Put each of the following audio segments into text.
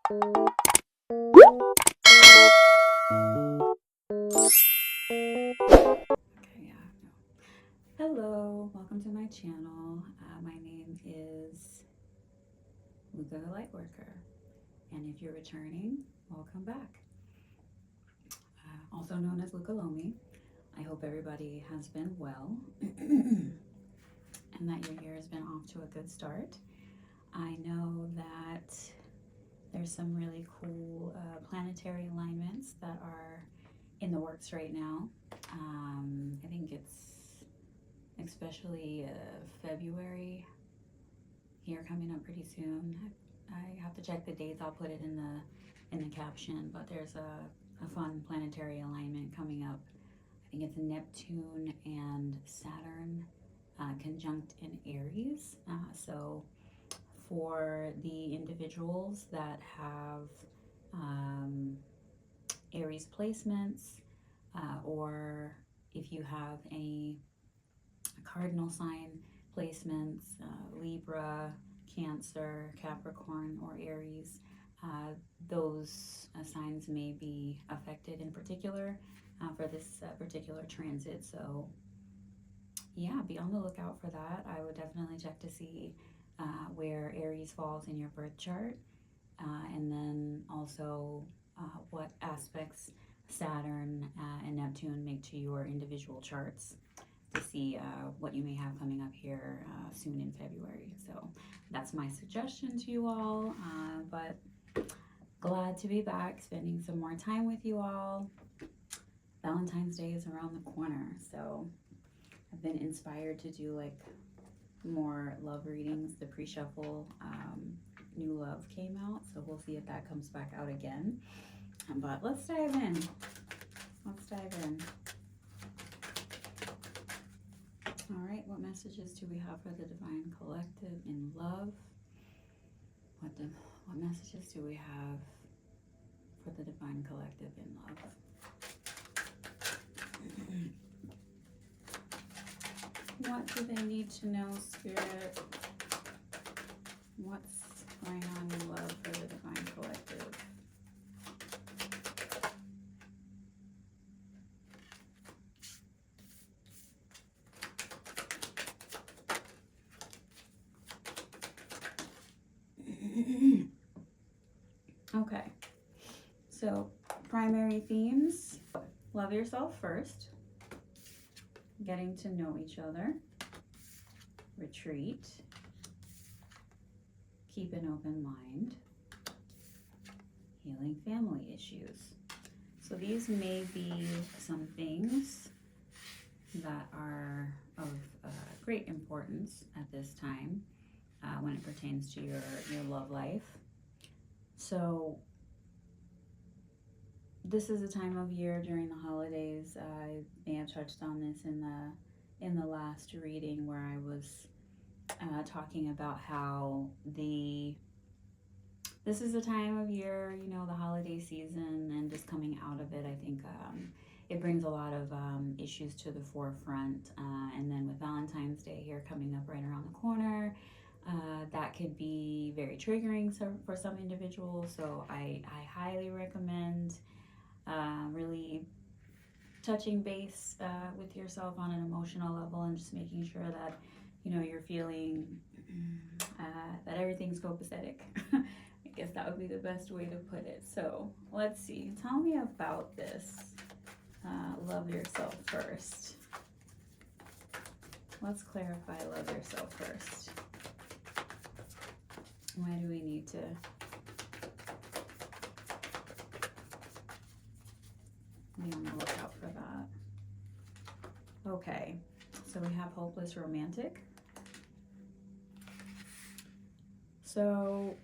Yeah. Hello, welcome to my channel. My name is Luca the Lightworker, and if you're returning, welcome back. Also known as Luca Lomi. I hope everybody has been well and that your year has been off to a good start. I know that there's some really cool planetary alignments that are in the works right now. I think it's especially February here coming up pretty soon. I have to check the dates. I'll put it in the caption. But there's a fun planetary alignment coming up. I think it's Neptune and Saturn conjunct in Aries. So for the individuals that have Aries placements, or if you have any cardinal sign placements, Libra, Cancer, Capricorn, or Aries, those signs may be affected in particular for this particular transit. So yeah, be on the lookout for that. I would definitely check to see where Aries falls in your birth chart, and then also what aspects Saturn and Neptune make to your individual charts, to see what you may have coming up here soon in February. So that's my suggestion to you all. But glad to be back, spending some more time with you all. Valentine's Day is around the corner, so I've been inspired to do like more love readings. The pre-shuffle New Love came out, so we'll see if that comes back out again. But let's dive in. Let's dive in. All right, what messages do we have for the Divine Collective in love? What messages do we have for the Divine Collective in love? What do they need to know, Spirit? What's going on in love for the Divine Collective? Okay, so primary themes: love yourself first, getting to know each other, retreat, keep an open mind, healing family issues. So these may be some things that are of great importance at this time when it pertains to your love life. So this is a time of year during the holidays. I may have touched on this in the last reading, where I was talking about how this is a time of year, you know, the holiday season, and just coming out of it, I think it brings a lot of issues to the forefront. And then with Valentine's Day here coming up right around the corner, that could be very triggering for some individuals. So I highly recommend really touching base with yourself on an emotional level, and just making sure that, you know, you're feeling that everything's copacetic. I guess that would be the best way to put it. So let's see. Tell me about this. Love yourself first. Let's clarify love yourself first. Why do we need to be on the lookout for that? Okay, so we have hopeless romantic. So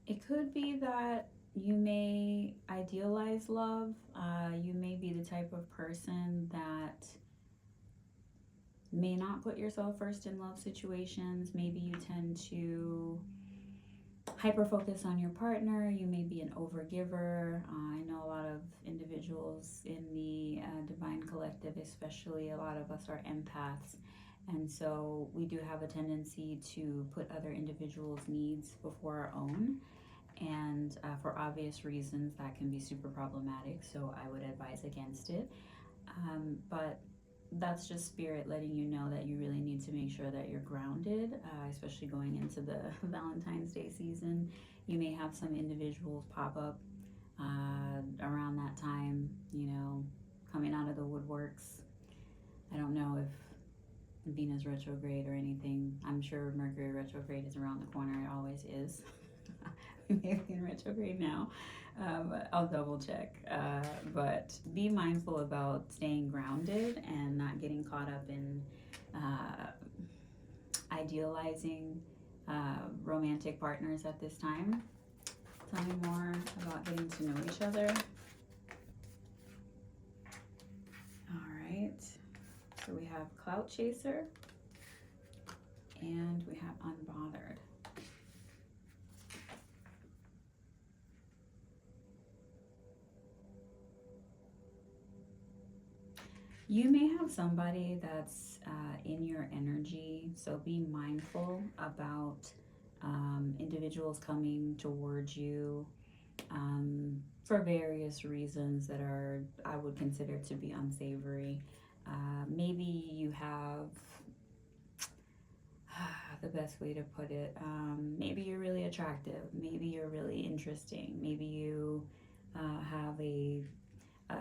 it could be that you may idealize love. You may be the type of person that may not put yourself first in love situations. Maybe you tend to hyper focus on your partner. You may be an overgiver. I know a lot of individuals in the Divine Collective, especially a lot of us are empaths, and so we do have a tendency to put other individuals' needs before our own. and for obvious reasons that can be super problematic, so I would advise against it. But that's just spirit letting you know that you really need to make sure that you're grounded, especially going into the Valentine's Day season. You may have some individuals pop up around that time, coming out of the woodworks. I don't know if Venus retrograde or anything. I'm sure Mercury retrograde is around the corner. It always is. We may be in retrograde now. I'll double check. But be mindful about staying grounded and not getting caught up in idealizing romantic partners at this time. Tell me more about getting to know each other. All right. So we have Clout Chaser and we have Unbothered. You may have somebody that's in your energy, so be mindful about individuals coming towards you for various reasons that I would consider to be unsavory. Maybe you have, the best way to put it, maybe you're really attractive, maybe you're really interesting, maybe you have a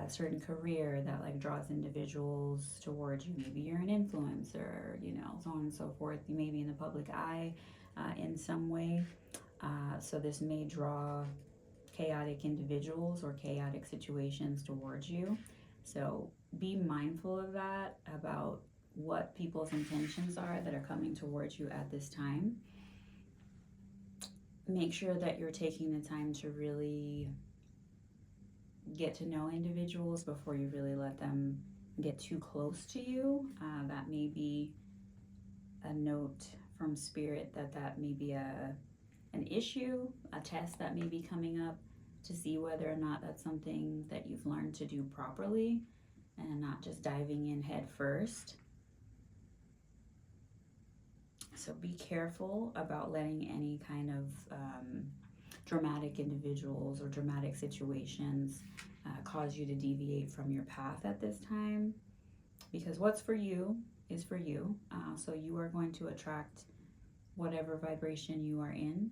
certain career that like draws individuals towards you. Maybe you're an influencer, so on and so forth. You may be in the public eye in some way. So this may draw chaotic individuals or chaotic situations towards you. So be mindful of that, about what people's intentions are that are coming towards you at this time. Make sure that you're taking the time to really get to know individuals before you really let them get too close to you. That may be a note from spirit that may be an issue, a test that may be coming up to see whether or not that's something that you've learned to do properly and not just diving in head first. So be careful about letting any kind of dramatic individuals or dramatic situations cause you to deviate from your path at this time, because what's for you is for you. So you are going to attract whatever vibration you are in,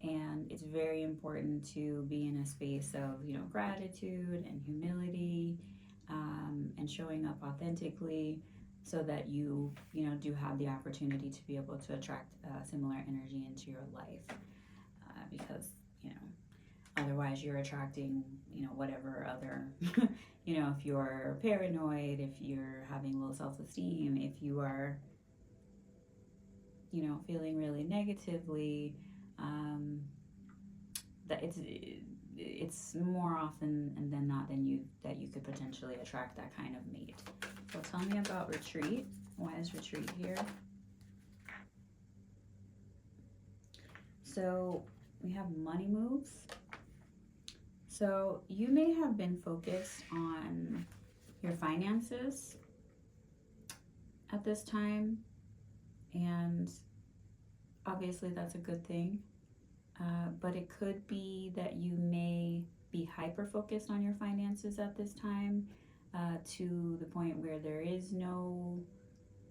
and it's very important to be in a space of gratitude and humility, and showing up authentically, so that you do have the opportunity to be able to attract similar energy into your life, because otherwise you're attracting whatever other if you're paranoid, if you're having low self-esteem, if you are feeling really negatively, that it's more often than not that you could potentially attract that kind of mate. So tell me about retreat. Why is retreat here? So we have money moves. So you may have been focused on your finances at this time, and obviously that's a good thing, but it could be that you may be hyper focused on your finances at this time, to the point where there is no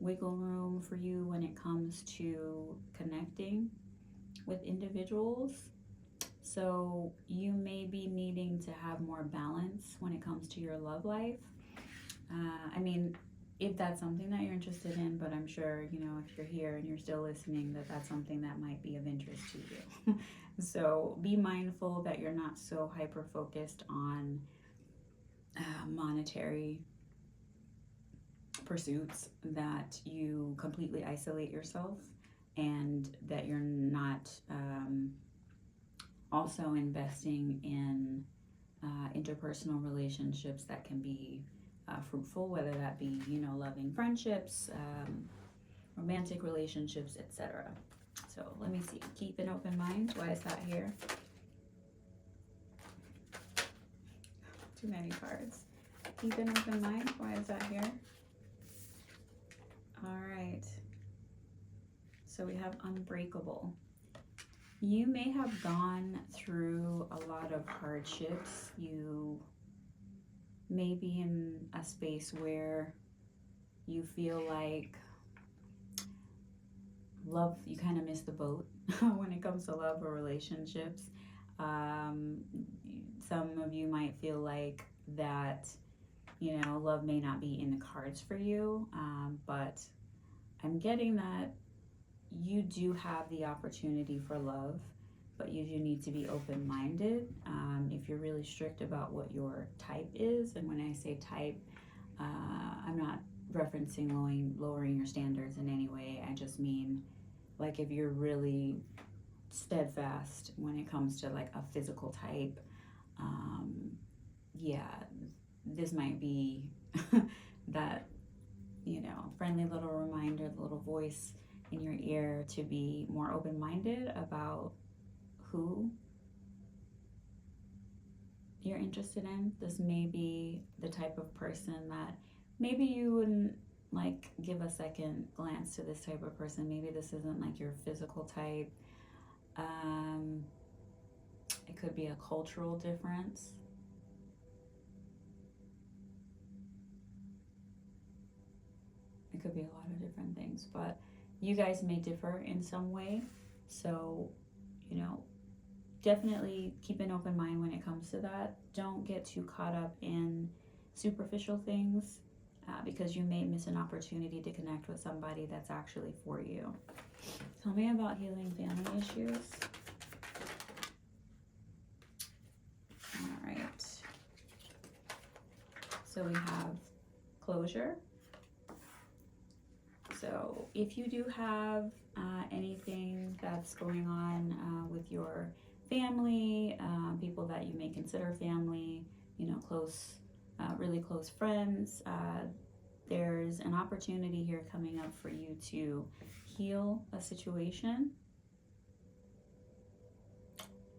wiggle room for you when it comes to connecting with individuals. So you may be needing to have more balance when it comes to your love life. If that's something that you're interested in, but I'm sure, if you're here and you're still listening, that's something that might be of interest to you. So be mindful that you're not so hyper focused on monetary pursuits that you completely isolate yourself, and that you're not also investing in interpersonal relationships that can be fruitful, whether that be loving friendships, romantic relationships, etc. So let me see. Keep an open mind. Why is that here? Too many cards. Keep an open mind. Why is that here? All right. So we have unbreakable. You may have gone through a lot of hardships. You may be in a space where you feel like love, you kind of miss the boat when it comes to love or relationships. Um, some of you might feel like that, love may not be in the cards for you, but I'm getting that you do have the opportunity for love, but you do need to be open minded. If you're really strict about what your type is, and when I say type, I'm not referencing lowering your standards in any way. I just mean like if you're really steadfast when it comes to like a physical type, yeah, this might be that, friendly little reminder, the little voice in your ear to be more open minded about who you're interested in. This may be the type of person that maybe you wouldn't like give a second glance to this type of person. Maybe this isn't like your physical type. It could be a cultural difference. It could be a lot of different things, but you guys may differ in some way. So, definitely keep an open mind when it comes to that. Don't get too caught up in superficial things because you may miss an opportunity to connect with somebody that's actually for you. Tell me about healing family issues. All right. So we have closure. So if you do have anything that's going on with your family, people that you may consider family, close, really close friends, there's an opportunity here coming up for you to heal a situation.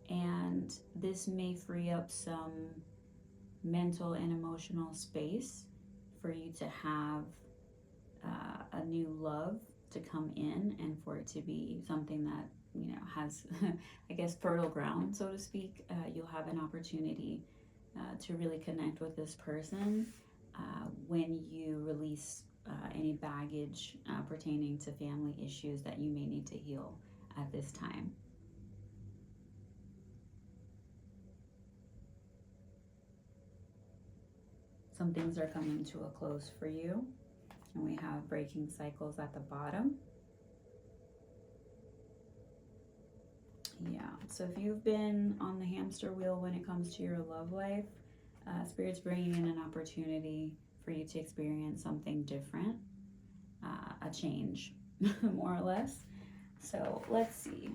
And this may free up some mental and emotional space for you to have a new love to come in, and for it to be something that has I guess fertile ground, so to speak. You'll have an opportunity to really connect with this person when you release any baggage pertaining to family issues that you may need to heal at this time. Some things are coming to a close for you, and we have breaking cycles at the bottom. Yeah, so if you've been on the hamster wheel when it comes to your love life, Spirit's bringing in an opportunity for you to experience something different, a change, more or less. So let's see.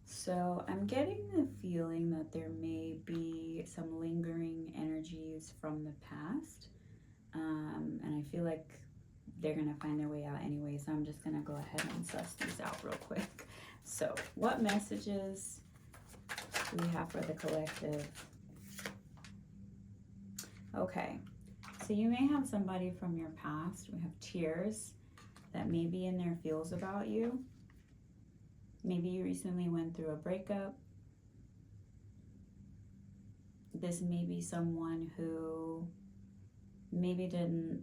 So I'm getting the feeling that there may be some lingering energies from the past. And I feel like they're going to find their way out anyway. So I'm just going to go ahead and suss these out real quick. So what messages do we have for the collective? Okay. So you may have somebody from your past. We have tears that may be in their feels about you. Maybe you recently went through a breakup. This may be someone who maybe didn't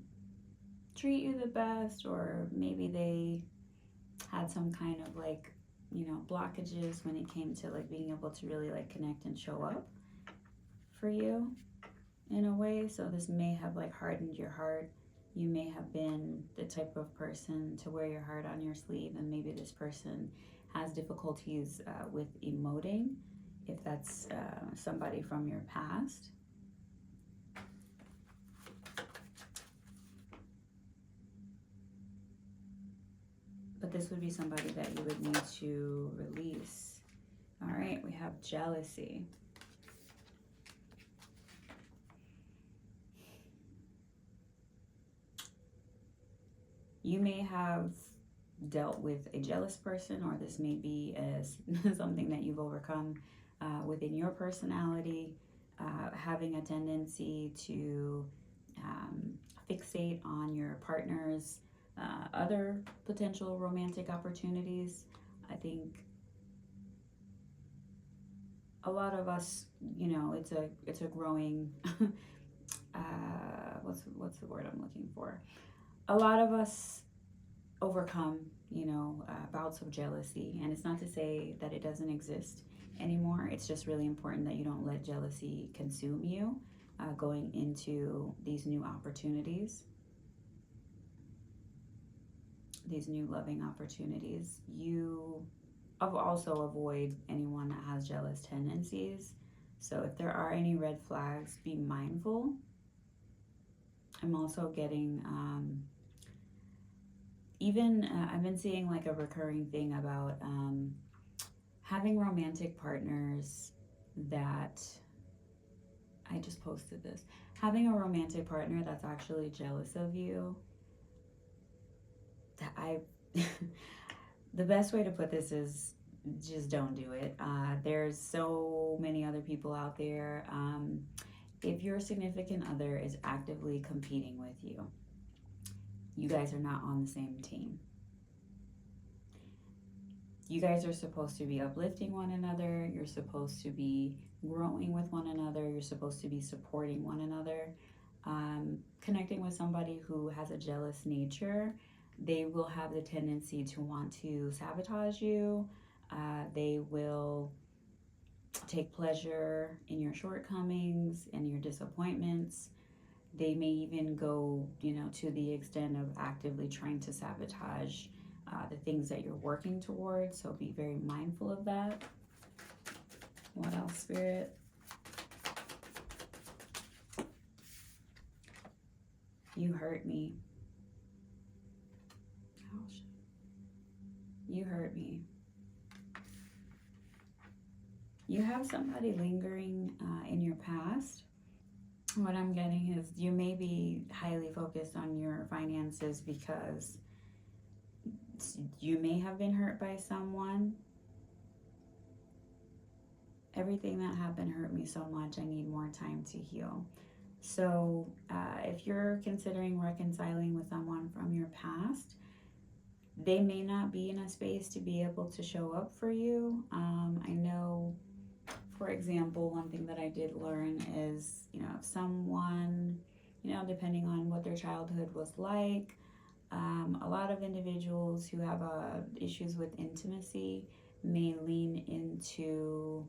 treat you the best, or maybe they had some kind of like, blockages when it came to like being able to really like connect and show up for you in a way. So this may have like hardened your heart. You may have been the type of person to wear your heart on your sleeve, and maybe this person has difficulties with emoting, if that's somebody from your past. But this would be somebody that you would need to release. All right, we have jealousy. You may have dealt with a jealous person, or this may be as something that you've overcome within your personality. having a tendency to fixate on your partner's other potential romantic opportunities. I think a lot of us, it's a growing what's the word I'm looking for? A lot of us overcome, bouts of jealousy, and it's not to say that it doesn't exist anymore. It's just really important that you don't let jealousy consume you going into these new opportunities, these new loving opportunities. You also avoid anyone that has jealous tendencies. So if there are any red flags, be mindful. I'm also getting I've been seeing like a recurring thing about having romantic partners that I just posted this. Having a romantic partner that's actually jealous of you. The best way to put this is just don't do it. There's so many other people out there. If your significant other is actively competing with you, you guys are not on the same team. You guys are supposed to be uplifting one another. You're supposed to be growing with one another. You're supposed to be supporting one another. Connecting with somebody who has a jealous nature, they will have the tendency to want to sabotage you. They will take pleasure in your shortcomings and your disappointments. They may even go, to the extent of actively trying to sabotage the things that you're working towards. So be very mindful of that. What else, Spirit? You hurt me. Ouch. You hurt me. You have somebody lingering in your past. What I'm getting is you may be highly focused on your finances because you may have been hurt by someone. Everything that happened hurt me so much. I need more time to heal. So if you're considering reconciling with someone from your past, they may not be in a space to be able to show up for you. I know, for example, one thing that I did learn is, if someone, depending on what their childhood was like, a lot of individuals who have issues with intimacy may lean into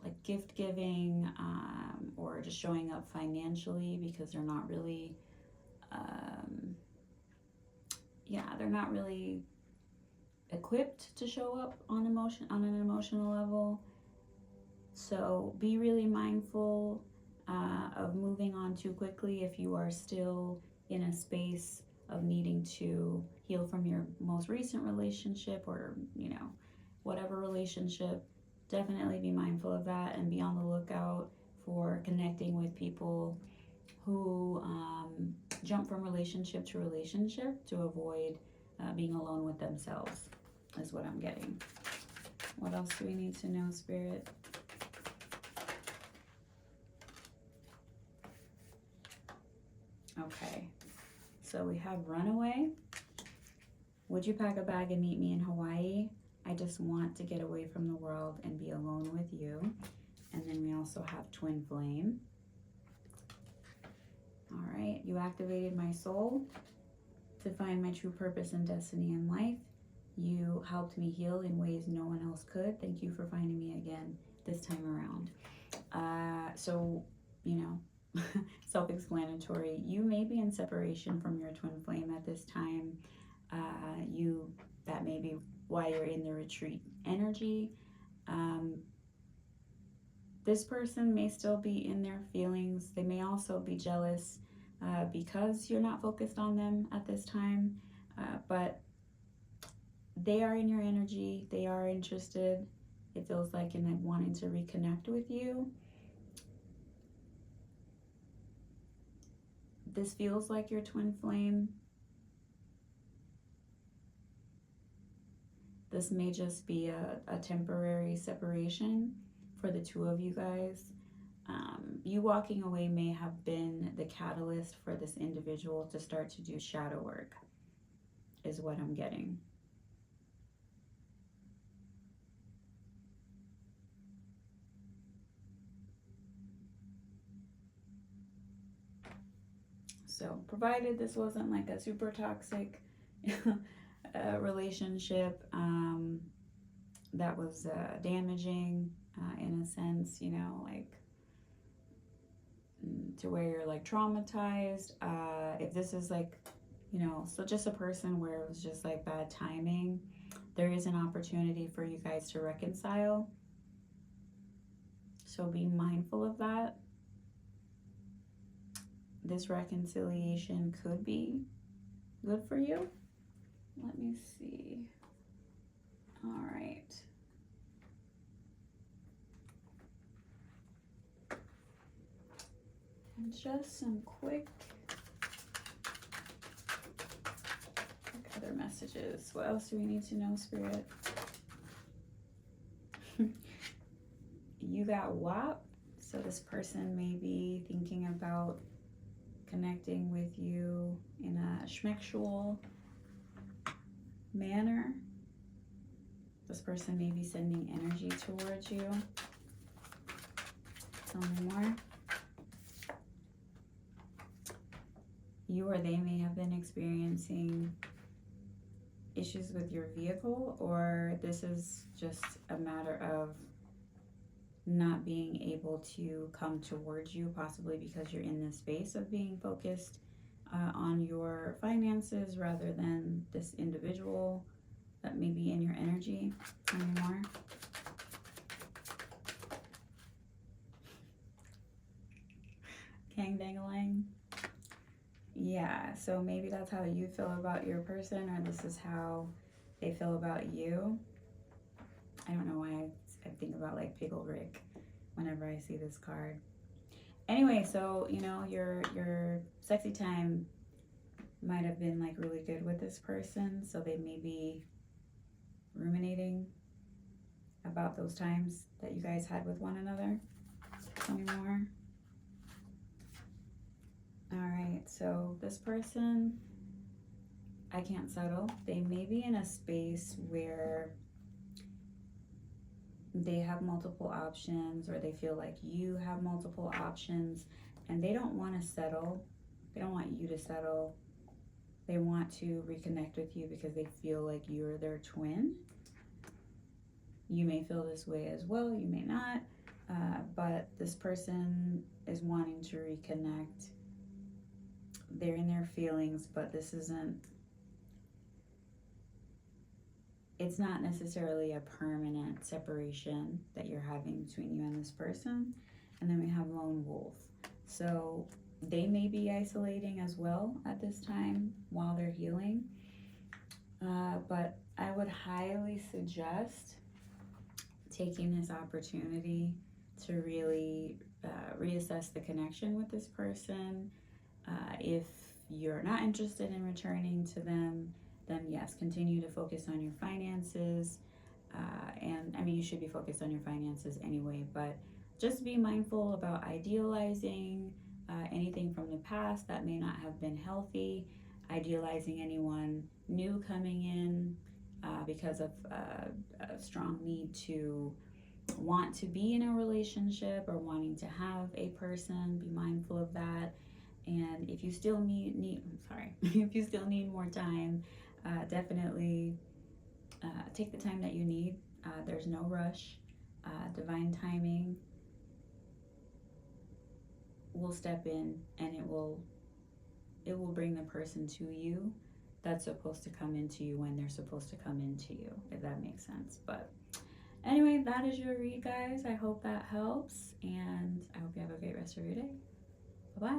like gift giving or just showing up financially because they're not really they're not really equipped to show up on an emotional level. So be really mindful of moving on too quickly if you are still in a space of needing to heal from your most recent relationship or whatever relationship. Definitely be mindful of that and be on the lookout for connecting with people who jump from relationship to relationship to avoid being alone with themselves, is what I'm getting. What else do we need to know, Spirit? Okay, so we have runaway. Would you pack a bag and meet me in Hawaii? I just want to get away from the world and be alone with you. And then we also have twin flame. All right, you activated my soul to find my true purpose and destiny in life. You helped me heal in ways no one else could. Thank you for finding me again this time around. So, self-explanatory. You may be in separation from your twin flame at this time. That may be why you're in the retreat energy. This person may still be in their feelings. They may also be jealous because you're not focused on them at this time. But they are in your energy. They are interested, it feels like, in wanting to reconnect with you. This feels like your twin flame. This may just be a temporary separation for the two of you guys. You walking away may have been the catalyst for this individual to start to do shadow work, is what I'm getting. So, provided this wasn't like a super toxic relationship that was damaging in a sense, you know, like to where you're like traumatized. If this is like, you know, so just a person where it was just like bad timing, there is an opportunity for you guys to reconcile. So be mindful of that. This reconciliation could be good for you. Let me see. All right. And just some quick other messages. What else do we need to know, Spirit? You got WAP. So this person may be thinking about connecting with you in a schmexual manner. This person may be sending energy towards you. Tell me more. You or they may have been experiencing issues with your vehicle, or this is just a matter of not being able to come towards you, possibly because you're in this space of being focused on your finances rather than this individual that may be in your energy. Tell me more. Kang Dangalang. Yeah, so maybe that's how you feel about your person, or this is how they feel about you. I don't know why I think about like Pickle Rick whenever I see this card. Anyway, so you know your sexy time might have been like really good with this person, so they may be ruminating about those times that you guys had with one another. Tell me more. All right, so this person, I can't settle. They may be in a space where they have multiple options, or they feel like you have multiple options, and they don't want to settle. They don't want you to settle. They want to reconnect with you because they feel like you're their twin. You may feel this way as well, you may not, but this person is wanting to reconnect. They're in their feelings, but this isn't, it's not necessarily a permanent separation that you're having between you and this person. And then we have Lone Wolf. So they may be isolating as well at this time while they're healing. But I would highly suggest taking this opportunity to really reassess the connection with this person. If you're not interested in returning to them, then yes, continue to focus on your finances. And I mean, you should be focused on your finances anyway, but just be mindful about idealizing anything from the past that may not have been healthy, idealizing anyone new coming in because of a strong need to want to be in a relationship or wanting to have a person. Be mindful of that. And if you still if you still need more time, definitely take the time that you need. There's no rush. Divine timing will step in, and it will bring the person to you that's supposed to come into you when they're supposed to come into you, if that makes sense. But anyway, that is your read, guys. I hope that helps, and I hope you have a great rest of your day. Bye-bye.